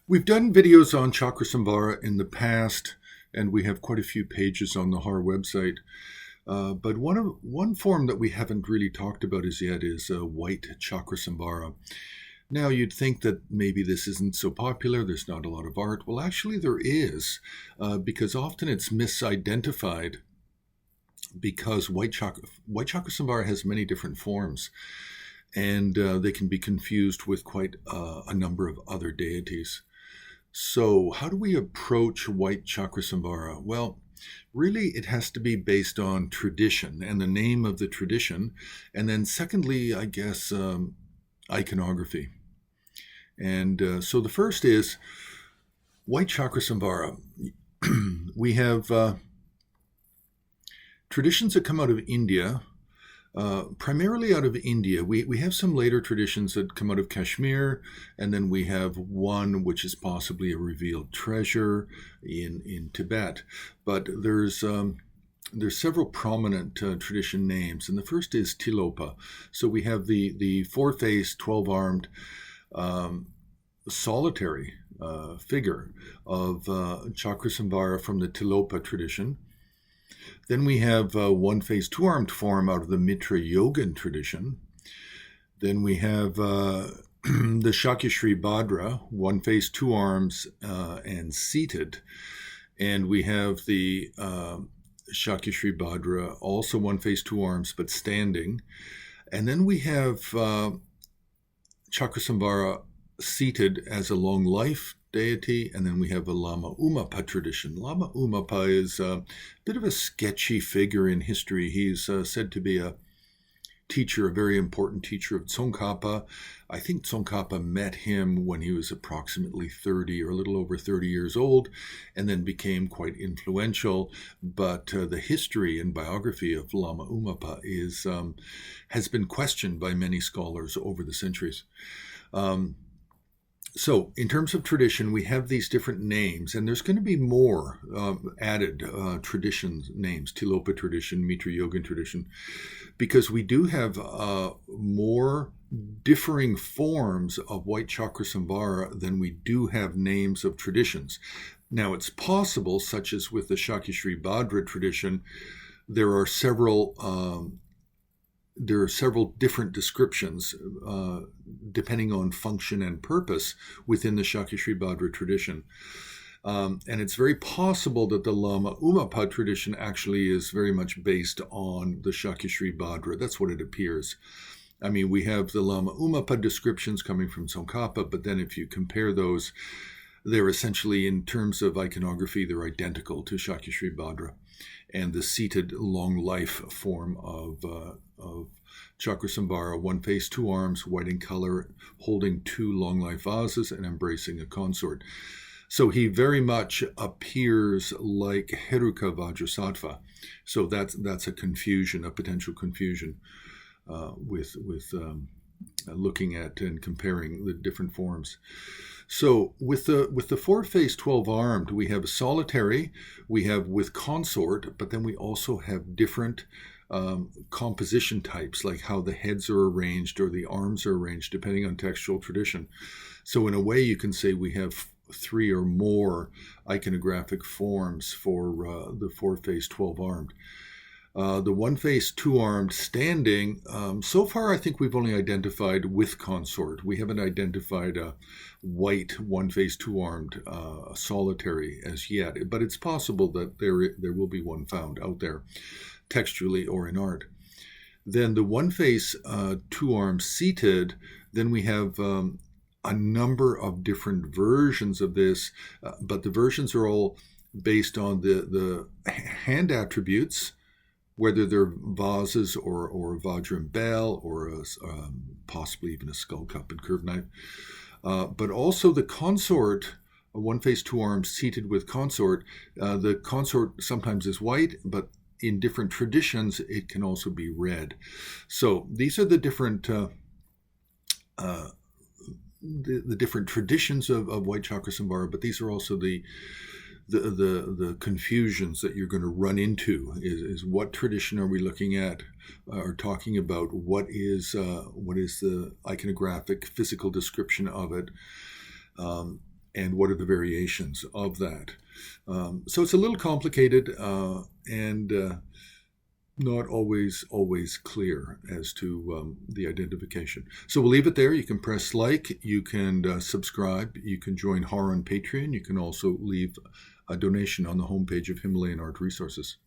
We've done videos on Chakrasamvara in the past, and we have quite a few pages on the HAR website. But one form that we haven't really talked about as yet is White Chakrasamvara. Now, you'd think that maybe this isn't so popular, there's not a lot of art. Well, actually there is, because often it's misidentified because White Chakrasamvara has many different forms, and they can be confused with quite a number of other deities. So how do we approach White Chakrasamvara? Well, really it has to be based on tradition and the name of the tradition. And then secondly, I guess, iconography. And so the first is White Chakrasamvara. We have traditions that come out of India, primarily out of India. We have some later traditions that come out of Kashmir, and then we have one which is possibly a revealed treasure in Tibet. But there's several prominent tradition names, and the first is Tilopa. So we have the four-faced, 12-armed, solitary figure of Chakrasamvara from the Tilopa tradition. Then we have one-faced, two-armed form out of the Mitra-yogan tradition. Then we have the Shakyashree Bhadra, one-faced, two arms, and seated. And we have the Shakyashree Bhadra, also one-faced, two arms, but standing. And then we have Chakrasamvara seated as a long life deity, and then we have a Lama Umapa tradition. Lama Umapa is a bit of a sketchy figure in history. He's said to be a teacher, a very important teacher of Tsongkhapa. I think Tsongkhapa met him when he was approximately 30 or a little over 30 years old, and then became quite influential. But the history and biography of Lama Umapa has been questioned by many scholars over the centuries. So in terms of tradition, we have these different names, and there's going to be more added tradition names, Tilopa tradition, Mitra-yogan tradition, because we do have more differing forms of White Chakrasamvara than we do have names of traditions. Now, it's possible, such as with the Shakyashree Bhadra tradition, there are several different descriptions depending on function and purpose within the Shakyashree Bhadra tradition. And it's very possible that the Lama Umapa tradition actually is very much based on the Shakyashree Bhadra. That's what it appears. I mean, we have the Lama Umapa descriptions coming from Tsongkhapa, but then if you compare those, they're essentially, in terms of iconography, they're identical to Shakyashree Bhadra and the seated long life form of Chakrasamvara, one face, two arms, white in color, holding two long life vases and embracing a consort. So he very much appears like Heruka Vajrasattva. So that's a confusion, a potential confusion with looking at and comparing the different forms. So with the four-faced 12-armed, we have solitary, we have with consort, but then we also have different composition types, like how the heads are arranged or the arms are arranged, depending on textual tradition. So in a way, you can say we have three or more iconographic forms for the four-faced 12-armed. The one-faced, two-armed standing, so far I think we've only identified with consort. We haven't identified a white, one-faced, two-armed solitary as yet, but it's possible that there will be one found out there, textually or in art. Then the one-face, two-armed seated, then we have a number of different versions of this, but the versions are all based on the hand attributes, whether they're vases or Vajra and bell, or possibly even a skull cup and curved knife. But also the consort, a one face, two arms seated with consort. The consort sometimes is white, but in different traditions, it can also be red. So these are the different the different traditions of White Chakrasamvara, but these are also the confusions that you're going to run into is what tradition are we looking at or talking about? What is the iconographic physical description of it? and what are the variations of that. So it's a little complicated and not always clear as to the identification. So we'll leave it there. You can press like, you can subscribe, you can join HAR on Patreon, you can also leave a donation on the homepage of Himalayan Art Resources.